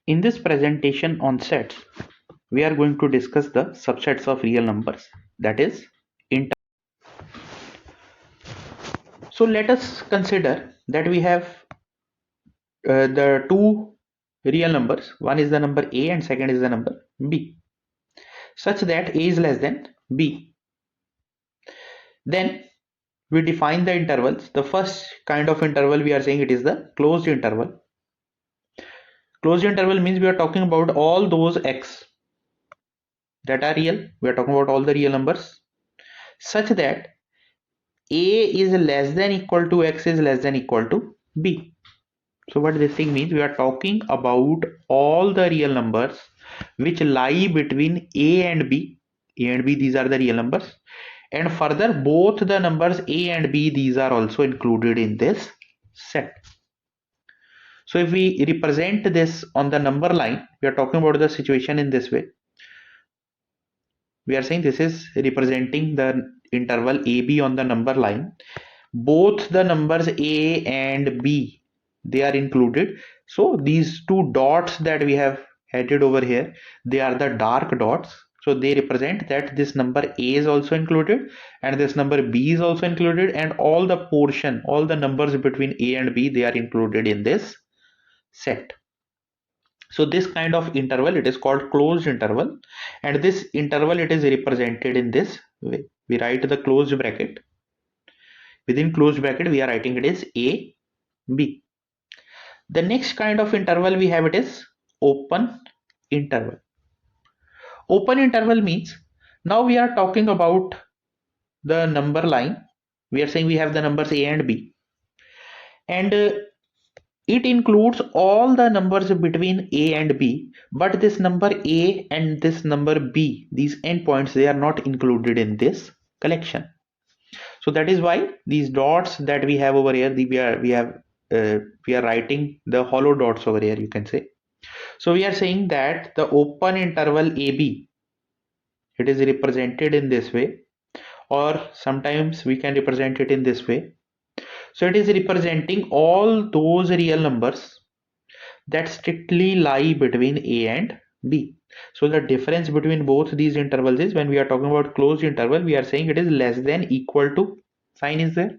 In this presentation on sets, we are going to discuss the subsets of real numbers, that is int. So let us consider that we have the two real numbers. One is the number a and second is the number b, such that a is less than b. Then we define the intervals. The first kind of interval we are saying it is the closed interval. Closed interval means we are talking about all those x that are real. We are talking about all the real numbers such that a is less than equal to x is less than equal to b. So what this thing means, we are talking about all the real numbers which lie between a and b. A and b, these are the real numbers, and further both the numbers a and b, these are also included in this set. So if we represent this on the number line, we are talking about the situation in this way. We are saying this is representing the interval ab on the number line. Both the numbers a and b, they are included. So these two dots that we have added over here, they are the dark dots. So they represent that this number a is also included and this number b is also included, and all the portion, all the numbers between a and b, they are included in this set. So this kind of interval, it is called closed interval, and this interval, it is represented in this way. We write the closed bracket. Within closed bracket, we are writing it is a, b. The next kind of interval we have, it is open interval. Open interval means now we are talking about the number line. We are saying we have the numbers a and b, and it includes all the numbers between a and b, but this number a and this number b, these endpoints, they are not included in this collection. So that is why these dots that we have over here, we are writing the hollow dots over here, you can say. So we are saying that the open interval AB, it is represented in this way, or sometimes we can represent it in this way. So it is representing all those real numbers that strictly lie between A and B. So the difference between both these intervals is, when we are talking about closed interval, we are saying it is less than equal to sign is there.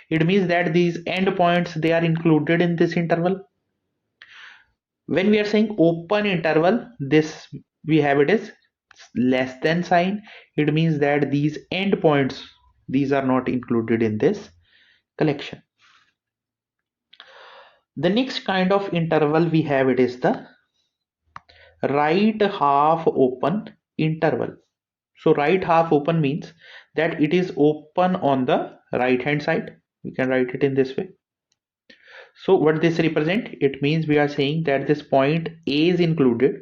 It means that these endpoints, they are included in this interval. When we are saying open interval, this we have it is less than sign. It means that these endpoints, these are not included in this collection. The next kind of interval we have, it is the right half open interval. So right half open means that it is open on the right hand side. We can write it in this way. So what this represent? It means we are saying that this point A is included,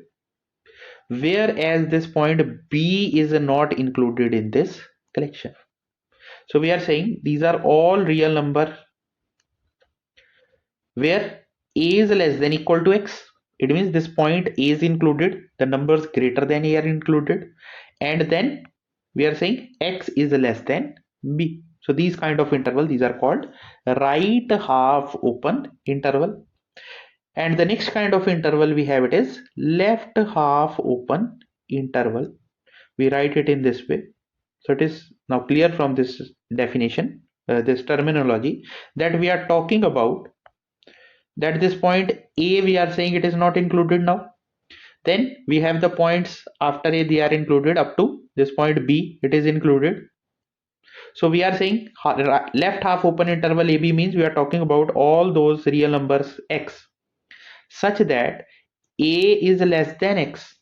whereas this point B is not included in this collection. So we are saying these are all real number where A is less than equal to X. It means this point A is included, the numbers greater than A are included, and then we are saying X is less than B. So these kind of interval, these are called right half open interval. And the next kind of interval we have, it is left half open interval. We write it in this way. So it is now clear from this definition, this terminology, that we are talking about that this point A, we are saying it is not included now. Then we have the points after A, they are included up to this point B, it is included. So we are saying left half open interval AB means we are talking about all those real numbers X, such that A is less than X,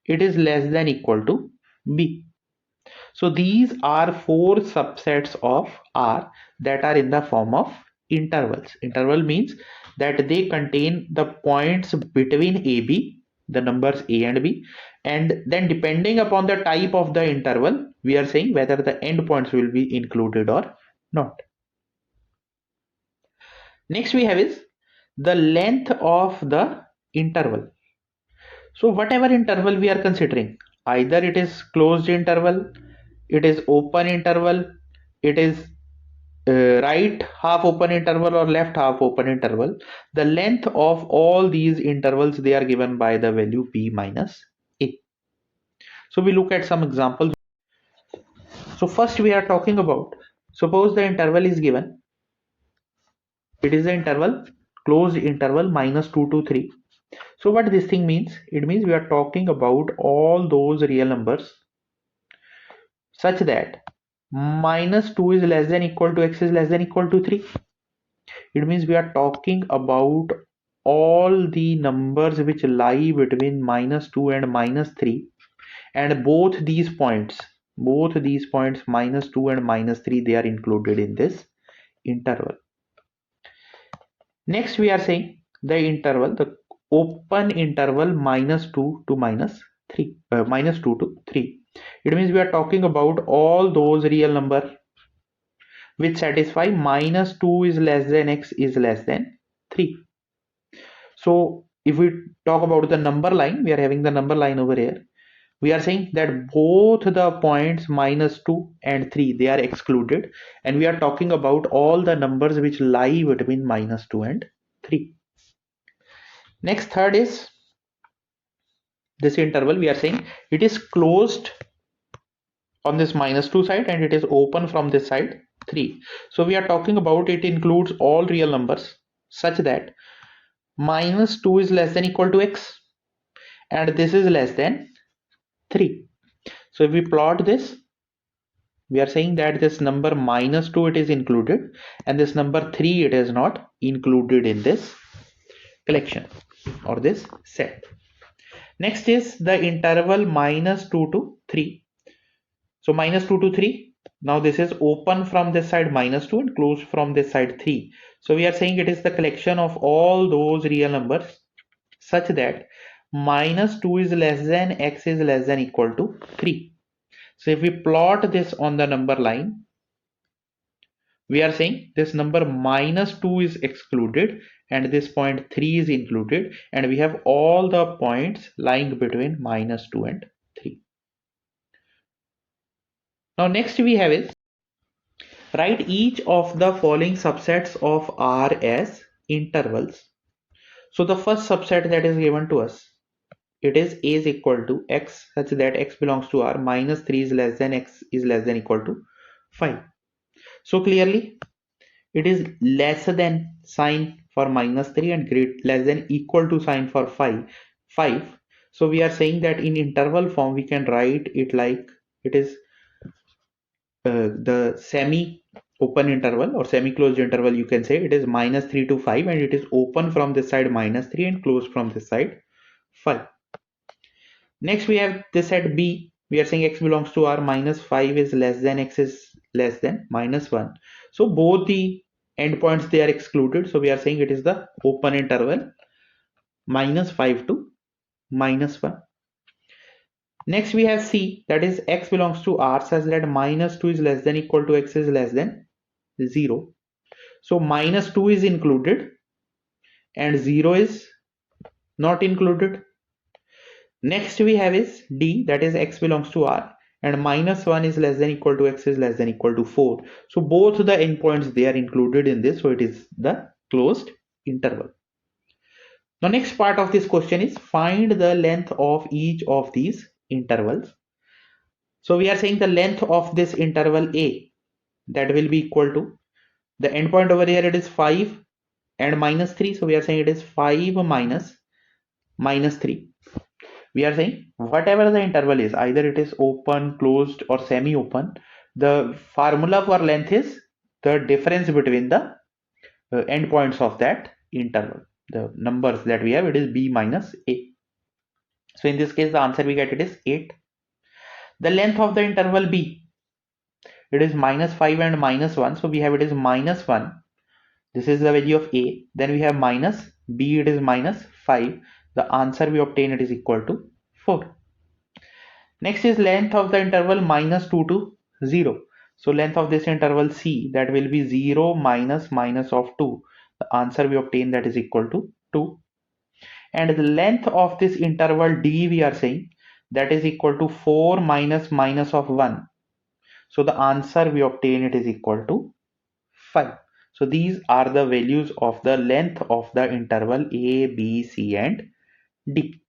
it is less than equal to B. So these are four subsets of R that are in the form of intervals. Interval means that they contain the points between AB, the numbers A and B, and then depending upon the type of the interval, we are saying whether the endpoints will be included or not. Next we have is the length of the interval. So whatever interval we are considering, either it is closed interval, it is open interval, it is right half open interval or left half open interval, the length of all these intervals, they are given by the value b minus a. So we look at some examples. So first we are talking about, suppose the interval is given, it is the interval, closed interval minus 2 to 3. So what this thing means, it means we are talking about all those real numbers such that minus 2 is less than equal to x is less than equal to 3. It means we are talking about all the numbers which lie between minus 2 and minus 3, and both these points minus 2 and minus 3, they are included in this interval. Next we are saying the interval, the open interval minus 2 to minus 3, minus 2 to 3. It means we are talking about all those real number which satisfy minus 2 is less than x is less than 3. So if we talk about the number line, we are having the number line over here. We are saying that both the points minus 2 and 3, they are excluded, and we are talking about all the numbers which lie between minus 2 and 3. Next, third is this interval, we are saying it is closed on this minus 2 side and it is open from this side 3. So we are talking about it includes all real numbers such that minus 2 is less than equal to x and this is less than 3. So if we plot this, we are saying that this number minus 2 it is included and this number 3 it is not included in this collection or this set. Next is the interval minus 2 to 3. So minus 2 to 3, now this is open from this side minus 2 and closed from this side 3. So we are saying it is the collection of all those real numbers such that minus 2 is less than x is less than equal to 3. So if we plot this on the number line, we are saying this number minus 2 is excluded and this point 3 is included, and we have all the points lying between minus 2 and 3. Now next we have is write each of the following subsets of R as intervals. So the first subset that is given to us, it is A is equal to x such that x belongs to R, minus 3 is less than x is less than equal to 5. So clearly it is less than sign for minus 3 and less than equal to sign for 5. So we are saying that in interval form we can write it like it is the semi open interval or semi closed interval, you can say it is minus 3 to 5 and it is open from this side minus 3 and closed from this side 5. Next we have this set B, we are saying x belongs to R, minus 5 is less than x is less than minus 1. So both the endpoints they are excluded, so we are saying it is the open interval minus 5 to minus 1. Next we have C, that is x belongs to R such that minus 2 is less than equal to x is less than 0. So minus 2 is included and 0 is not included. Next we have is D, that is x belongs to R and minus 1 is less than equal to x is less than equal to 4. So both the endpoints they are included in this, so it is the closed interval. Now next part of this question is find the length of each of these intervals. So we are saying the length of this interval A, that will be equal to the endpoint over here, it is 5 and minus 3. So we are saying it is 5 minus 3. We are saying whatever the interval is, either it is open, closed or semi-open, the formula for length is the difference between the endpoints of that interval. The numbers that we have, it is b minus a. So in this case the answer we get it is 8. The length of the interval b, it is minus 5 and minus 1. So we have it is minus 1. This is the value of a. Then we have minus b, it is minus 5. The answer we obtain it is equal to 4. Next is length of the interval minus 2 to 0. So length of this interval C, that will be 0 minus minus of 2. The answer we obtain that is equal to 2. And the length of this interval D, we are saying that is equal to 4 minus minus of 1. So the answer we obtain it is equal to 5. So these are the values of the length of the interval A, B, C and D.